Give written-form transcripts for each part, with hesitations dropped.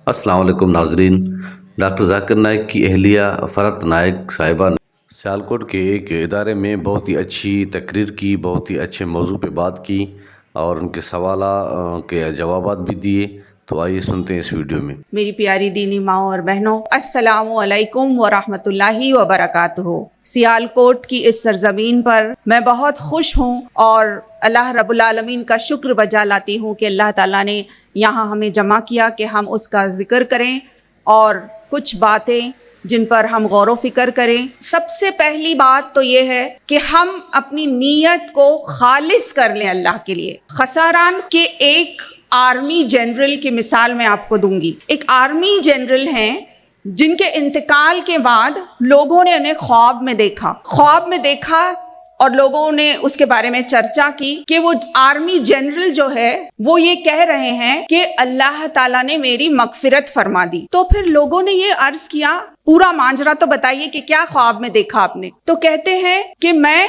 السلام علیکم ناظرین. ڈاکٹر ذاکر نائک کی اہلیہ فرحت نائک صاحبہ نے سیالکوٹ کے ایک ادارے میں بہت ہی اچھی تقریر کی، بہت ہی اچھے موضوع پہ بات کی اور ان کے سوالات کے جوابات بھی دیے. تو آئیے سنتے ہیں اس ویڈیو میں. میری پیاری دینی ماؤں اور بہنوں، السلام علیکم ورحمۃ اللہ وبرکاتہ. سیالکوٹ کی اس سرزمین پر میں بہت خوش ہوں اور اللہ رب العالمین کا شکر بجا لاتی ہوں کہ اللہ تعالیٰ نے یہاں ہمیں جمع کیا کہ ہم اس کا ذکر کریں اور کچھ باتیں جن پر ہم غور و فکر کریں. سب سے پہلی بات تو یہ ہے کہ ہم اپنی نیت کو خالص کر لیں اللہ کے لیے. خساران کے ایک آرمی جنرل کی مثال میں آپ کو دوں گی. ایک آرمی جنرل ہیں جن کے انتقال کے بعد لوگوں نے انہیں خواب میں دیکھا اور لوگوں نے اس کے بارے میں چرچا کی کہ وہ آرمی جنرل جو ہے وہ یہ کہہ رہے ہیں کہ اللہ تعالیٰ نے میری مغفرت فرما دی. تو پھر لوگوں نے یہ عرض کیا پورا ماجرا تو بتائیے کہ کیا خواب میں دیکھا آپ نے. تو کہتے ہیں کہ میں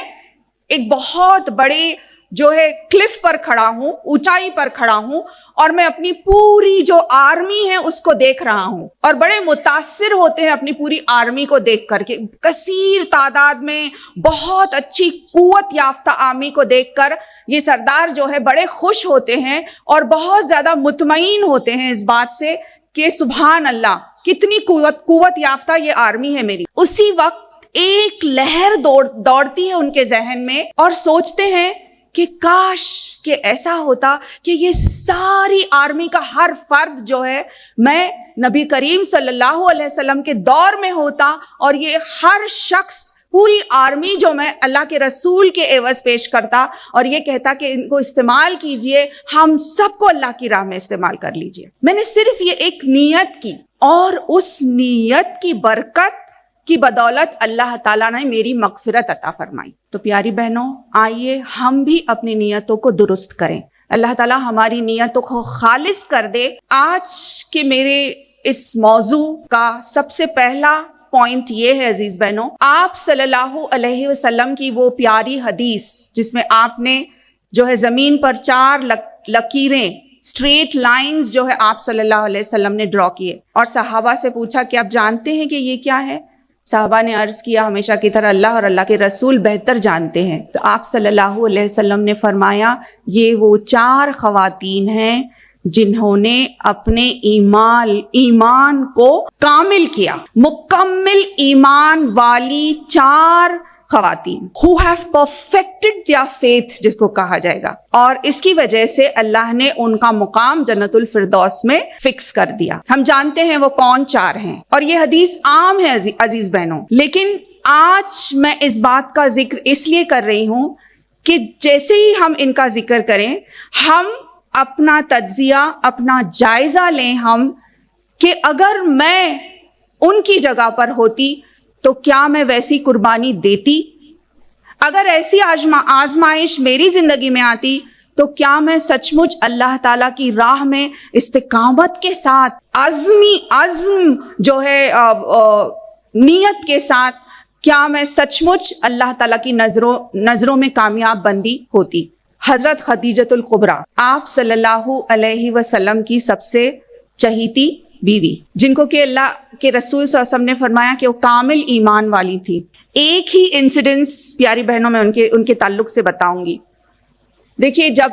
ایک بہت بڑے جو ہے کلف پر کھڑا ہوں، اونچائی پر کھڑا ہوں اور میں اپنی پوری جو آرمی ہے اس کو دیکھ رہا ہوں اور بڑے متاثر ہوتے ہیں اپنی پوری آرمی کو دیکھ کر کے. کثیر تعداد میں بہت اچھی قوت یافتہ آرمی کو دیکھ کر یہ سردار جو ہے بڑے خوش ہوتے ہیں اور بہت زیادہ مطمئن ہوتے ہیں اس بات سے کہ سبحان اللہ کتنی قوت یافتہ یہ آرمی ہے میری. اسی وقت ایک لہر دوڑتی ہے ان کے ذہن میں اور سوچتے ہیں کہ کاش کہ ایسا ہوتا کہ یہ ساری آرمی کا ہر فرد جو ہے میں نبی کریم صلی اللہ علیہ وسلم کے دور میں ہوتا اور یہ ہر شخص پوری آرمی جو میں اللہ کے رسول کے عوض پیش کرتا اور یہ کہتا کہ ان کو استعمال کیجئے، ہم سب کو اللہ کی راہ میں استعمال کر لیجئے. میں نے صرف یہ ایک نیت کی اور اس نیت کی برکت کی بدولت اللہ تعالیٰ نے میری مغفرت عطا فرمائی. تو پیاری بہنوں، آئیے ہم بھی اپنی نیتوں کو درست کریں. اللہ تعالیٰ ہماری نیتوں کو خالص کر دے. آج کے میرے اس موضوع کا سب سے پہلا پوائنٹ یہ ہے عزیز بہنوں، آپ صلی اللہ علیہ وسلم کی وہ پیاری حدیث جس میں آپ نے جو ہے زمین پر 4 لکیریں اسٹریٹ لائنز جو ہے آپ صلی اللہ علیہ وسلم نے ڈرا کیے اور صحابہ سے پوچھا کہ آپ جانتے ہیں کہ یہ کیا ہے؟ صحابہ نے عرض کیا ہمیشہ کی طرح اللہ اور اللہ کے رسول بہتر جانتے ہیں. تو آپ صلی اللہ علیہ وسلم نے فرمایا یہ وہ 4 خواتین ہیں جنہوں نے اپنے ایمان کو کامل کیا. مکمل ایمان والی 4 خواتین who have perfected their faith جس کو کہا جائے گا، اور اس کی وجہ سے اللہ نے ان کا مقام جنت الفردوس میں فکس کر دیا. ہم جانتے ہیں وہ کون 4 ہیں اور یہ حدیث عام ہے عزیز بہنوں. لیکن آج میں اس بات کا ذکر اس لیے کر رہی ہوں کہ جیسے ہی ہم ان کا ذکر کریں ہم اپنا تجزیہ، اپنا جائزہ لیں ہم کہ اگر میں ان کی جگہ پر ہوتی تو کیا میں ویسی قربانی دیتی؟ اگر ایسی آزمائش میری زندگی میں آتی تو کیا میں سچ مچ اللہ تعالیٰ کی راہ میں استقامت کے ساتھ عزم جو ہے نیت کے ساتھ کیا میں سچ مچ اللہ تعالیٰ کی نظروں میں کامیاب بندی ہوتی؟ حضرت خدیجۃ الکبریٰ آپ صلی اللہ علیہ وسلم کی سب سے چہیتی بیوی، جن کو کہ اللہ کے رسول صلی اللہ علیہ وسلم نے فرمایا کہ وہ کامل ایمان والی تھی. ایک ہی انسیڈنس پیاری بہنوں میں ان کے تعلق سے بتاؤں گی. دیکھیے جب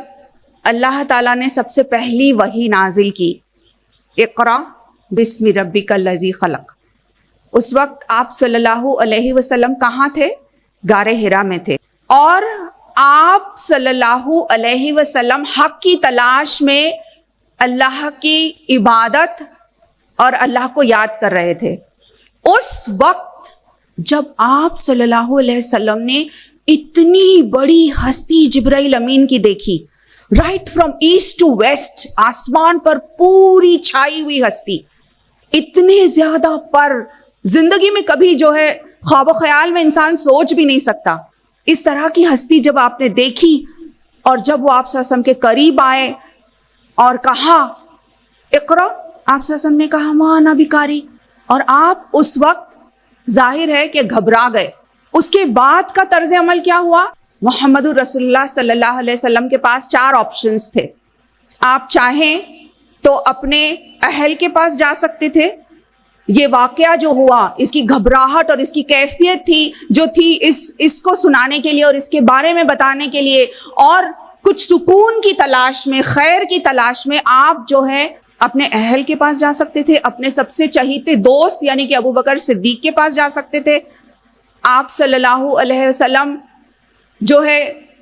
اللہ تعالیٰ نے سب سے پہلی وحی نازل کی اقرا بسم ربک الذی خلق، اس وقت آپ صلی اللہ علیہ وسلم کہاں تھے؟ غار حرا میں تھے اور آپ صلی اللہ علیہ وسلم حق کی تلاش میں اللہ کی عبادت اور اللہ کو یاد کر رہے تھے. اس وقت جب آپ صلی اللہ علیہ وسلم نے اتنی بڑی ہستی جبرائیل امین کی دیکھی، right from east to west, آسمان پر پوری چھائی ہوئی ہستی، اتنے زیادہ پر زندگی میں کبھی جو ہے خواب و خیال میں انسان سوچ بھی نہیں سکتا. اس طرح کی ہستی جب آپ نے دیکھی اور جب وہ آپ صلی اللہ علیہ وسلم کے قریب آئے اور کہا اقرا، آپ صلی اللہ علیہ وسلم نے کہا ما انا بقاری، اور آپ اس وقت ظاہر ہے کہ گھبرا گئے. اس کے بعد کا طرز عمل کیا ہوا؟ محمد رسول اللہ صلی اللہ علیہ وسلم کے پاس 4 آپشنز تھے. آپ چاہیں تو اپنے اہل کے پاس جا سکتے تھے. یہ واقعہ جو ہوا، اس کی گھبراہٹ اور اس کی کیفیت تھی اس کو سنانے کے لیے اور اس کے بارے میں بتانے کے لیے، اور کچھ سکون کی تلاش میں، خیر کی تلاش میں آپ جو ہے اپنے اہل کے پاس جا سکتے تھے، اپنے سب سے چہیتے دوست یعنی کہ ابو بکر صدیق کے پاس جا سکتے تھے. آپ صلی اللہ علیہ وسلم جو ہے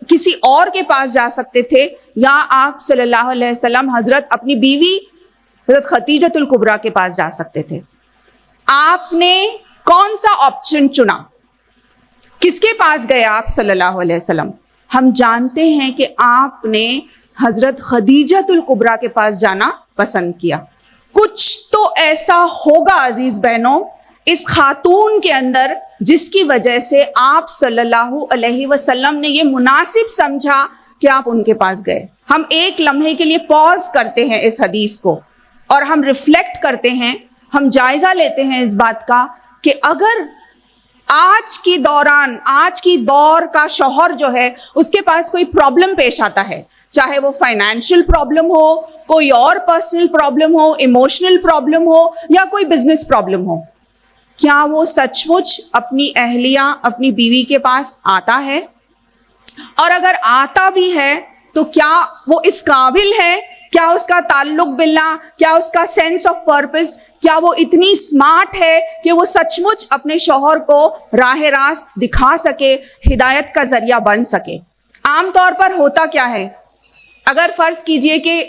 کسی اور کے پاس جا سکتے تھے، یا آپ صلی اللہ علیہ وسلم حضرت اپنی بیوی حضرت خدیجۃ الکبریٰ کے پاس جا سکتے تھے. آپ نے کون سا آپشن چنا؟ کس کے پاس گئے آپ صلی اللہ علیہ وسلم؟ ہم جانتے ہیں کہ آپ نے حضرت خدیجۃ الکبریٰ کے پاس جانا پسند کیا. کچھ تو ایسا ہوگا عزیز بہنوں اس خاتون کے اندر جس کی وجہ سے آپ صلی اللہ علیہ وسلم نے یہ مناسب سمجھا کہ آپ ان کے پاس گئے. ہم ایک لمحے کے لیے پاز کرتے ہیں اس حدیث کو اور ہم ریفلیکٹ کرتے ہیں، ہم جائزہ لیتے ہیں اس بات کا کہ اگر آج کی دور کا شوہر جو ہے اس کے پاس کوئی پرابلم پیش آتا ہے، چاہے وہ فائنینشیل پرابلم ہو، کوئی اور پرسنل پرابلم ہو، ایموشنل پرابلم ہو، یا کوئی بزنس پرابلم ہو، کیا وہ سچ مچ اپنی اہلیہ، اپنی بیوی کے پاس آتا ہے؟ اور اگر آتا بھی ہے تو کیا وہ اس قابل ہے؟ کیا اس کا تعلق باللہ، کیا اس کا سینس آف پرپس، کیا وہ اتنی سمارٹ ہے کہ وہ سچ مچ اپنے شوہر کو راہ راست دکھا سکے، ہدایت کا ذریعہ بن سکے؟ عام طور پر ہوتا کیا ہے، اگر فرض کیجئے کہ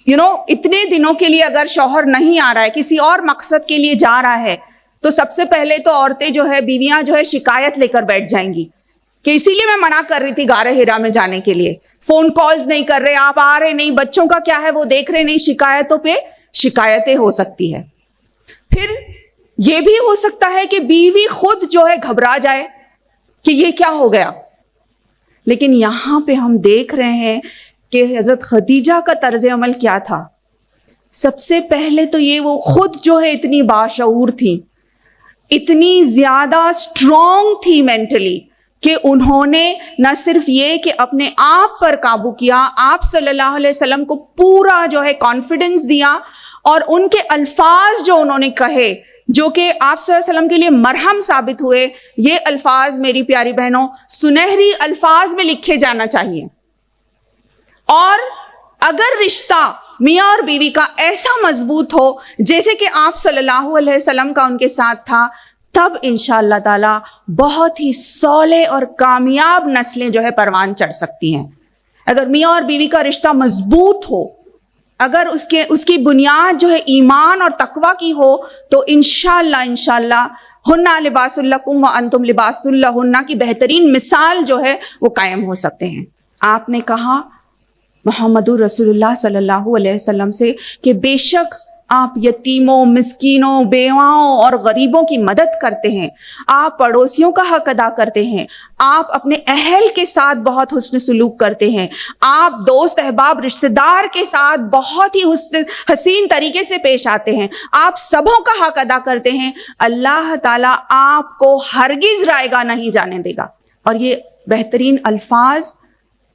اتنے دنوں کے لیے اگر شوہر نہیں آ رہا ہے، کسی اور مقصد کے لیے جا رہا ہے، تو سب سے پہلے تو عورتیں جو ہے، بیویاں جو ہے شکایت لے کر بیٹھ جائیں گی کہ اسی لیے میں منع کر رہی تھی غار حرا میں جانے کے لیے، فون کالز نہیں کر رہے، آپ آ رہے نہیں، بچوں کا کیا ہے وہ دیکھ رہے نہیں، شکایتوں پہ شکایتیں ہو سکتی ہے. پھر یہ بھی ہو سکتا ہے کہ بیوی خود جو ہے گھبرا جائے کہ یہ کیا ہو گیا. لیکن یہاں پہ ہم دیکھ رہے ہیں کہ حضرت خدیجہ کا طرز عمل کیا تھا. سب سے پہلے تو یہ وہ خود جو ہے اتنی باشعور تھی، اتنی زیادہ اسٹرانگ تھی مینٹلی، کہ انہوں نے نہ صرف یہ کہ اپنے آپ پر قابو کیا، آپ صلی اللہ علیہ وسلم کو پورا جو ہے کانفیڈنس دیا، اور ان کے الفاظ جو انہوں نے کہے جو کہ آپ صلی اللہ علیہ وسلم کے لیے مرہم ثابت ہوئے، یہ الفاظ میری پیاری بہنوں سنہری الفاظ میں لکھے جانا چاہیے. اور اگر رشتہ میاں اور بیوی کا ایسا مضبوط ہو جیسے کہ آپ صلی اللہ علیہ وسلم کا ان کے ساتھ تھا، تب انشاءاللہ تعالی بہت ہی صالح اور کامیاب نسلیں جو ہے پروان چڑھ سکتی ہیں. اگر میاں اور بیوی کا رشتہ مضبوط ہو، اگر اس کی بنیاد جو ہے ایمان اور تقوی کی ہو، تو انشاءاللہ ہنہ لباس لکم وانتم لباس لہن کی بہترین مثال جو ہے وہ قائم ہو سکتے ہیں. آپ نے کہا محمد رسول اللہ صلی اللہ علیہ وسلم سے کہ بے شک آپ یتیموں، مسکینوں، بیواؤں اور غریبوں کی مدد کرتے ہیں، آپ پڑوسیوں کا حق ادا کرتے ہیں، آپ اپنے اہل کے ساتھ بہت حسن سلوک کرتے ہیں، آپ دوست احباب رشتہ دار کے ساتھ بہت ہی حسین طریقے سے پیش آتے ہیں، آپ سبوں کا حق ادا کرتے ہیں. اللہ تعالیٰ آپ کو ہرگز رائیگاں نہیں جانے دے گا. اور یہ بہترین الفاظ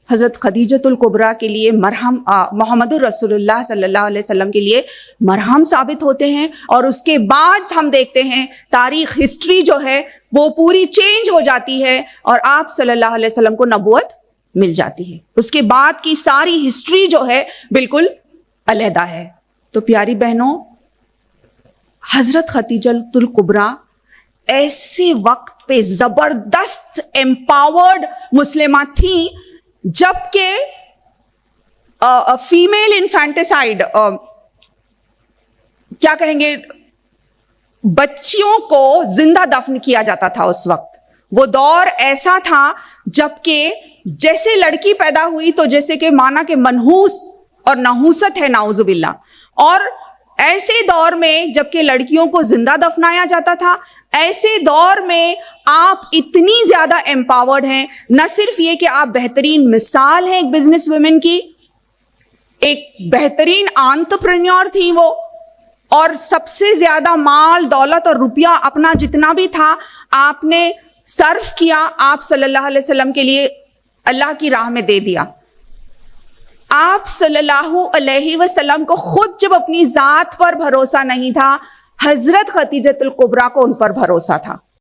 حضرت خدیجۃ الکبریٰ کے لیے مرہم، محمد رسول اللہ صلی اللہ علیہ وسلم کے لیے مرہم ثابت ہوتے ہیں. اور اس کے بعد ہم دیکھتے ہیں تاریخ، ہسٹری جو ہے وہ پوری چینج ہو جاتی ہے اور آپ صلی اللہ علیہ وسلم کو نبوت مل جاتی ہے. اس کے بعد کی ساری ہسٹری جو ہے بالکل علیحدہ ہے. تو پیاری بہنوں، حضرت خدیجۃ الکبریٰ ایسے وقت پہ زبردست امپاورڈ مسلمہ تھیں جبکہ فیمیل انفینٹیسائیڈ، کیا کہیں گے، بچیوں کو زندہ دفن کیا جاتا تھا اس وقت. وہ دور ایسا تھا جبکہ جیسے لڑکی پیدا ہوئی تو جیسے کہ مانا کہ منحوس اور نحوست ہے، نعوذ باللہ. اور ایسے دور میں جبکہ لڑکیوں کو زندہ دفنایا جاتا تھا، ایسے دور میں آپ اتنی زیادہ امپاورڈ ہیں. نہ صرف یہ کہ آپ بہترین مثال ہیں ایک بزنس ویمن کی، ایک بہترین انٹرپرینیور تھی وہ، اور سب سے زیادہ مال دولت اور روپیہ اپنا جتنا بھی تھا آپ نے صرف کیا، آپ صلی اللہ علیہ وسلم کے لیے اللہ کی راہ میں دے دیا. آپ صلی اللہ علیہ وسلم کو خود جب اپنی ذات پر بھروسہ نہیں تھا، حضرت خدیجہ الکبریٰ کو ان پر بھروسہ تھا.